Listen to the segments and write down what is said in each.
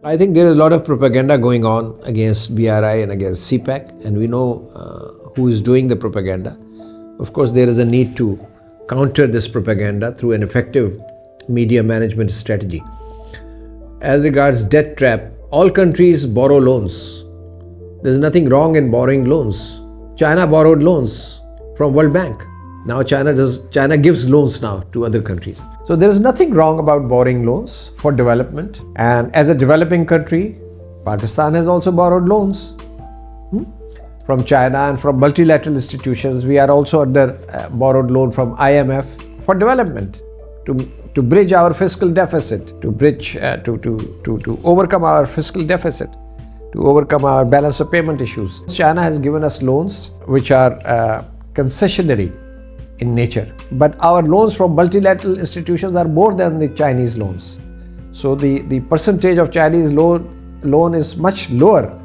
I think there is a lot of propaganda going on against BRI and against CPEC, and we know who is doing the propaganda. Of course, there is a need to counter this propaganda through an effective media management strategy. As regards debt trap, all countries borrow loans. There is nothing wrong in borrowing loans. China borrowed loans from World Bank. Now China gives loans now to other countries. So there is nothing wrong about borrowing loans for development. And as a developing country, Pakistan has also borrowed loans from China and from multilateral institutions. We are also under borrowed loan from IMF for development, to bridge our fiscal deficit, to overcome our fiscal deficit, to overcome our balance of payment issues. China has given us loans which are concessionary in nature, but our loans from multilateral institutions are more than the Chinese loans. So the percentage of Chinese loan is much lower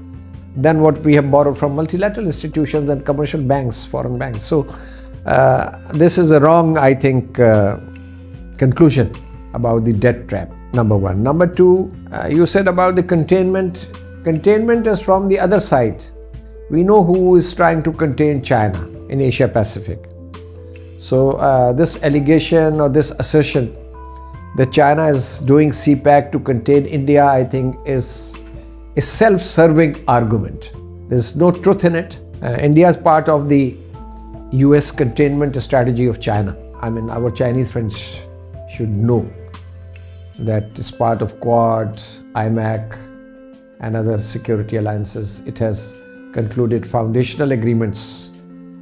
than what we have borrowed from multilateral institutions and commercial banks, foreign banks. So this is a wrong, I think, conclusion about the debt trap, number one. Number two, you said about the containment. Containment is from the other side. We know who is trying to contain China in Asia Pacific. So this allegation or this assertion that China is doing CPEC to contain India, I think is a self-serving argument. There's no truth in it. India is part of the US containment strategy of China. I mean, our Chinese friends should know that it's part of Quad, IMAC, and other security alliances. It has concluded foundational agreements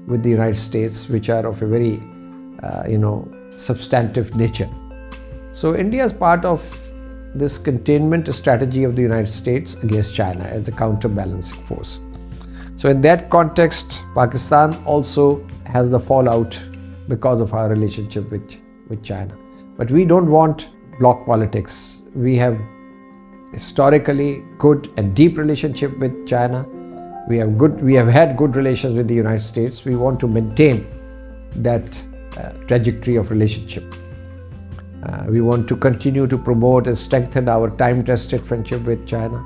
with the United States, which are of a very, substantive nature. So India is part of this containment strategy of the United States against China as a counterbalancing force. So in that context, Pakistan also has the fallout because of our relationship with China. But we don't want bloc politics. We have historically good and deep relationship with China. We have had good relations with the United States. We want to maintain that trajectory of relationship. We want to continue to promote and strengthen our time-tested friendship with China.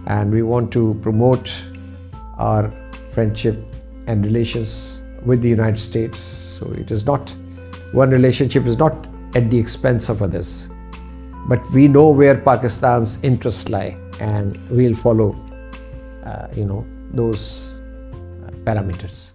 And we want to promote our friendship and relations with the United States. So it is not, one relationship is not at the expense of others. But we know where Pakistan's interests lie, and we'll follow, those parameters.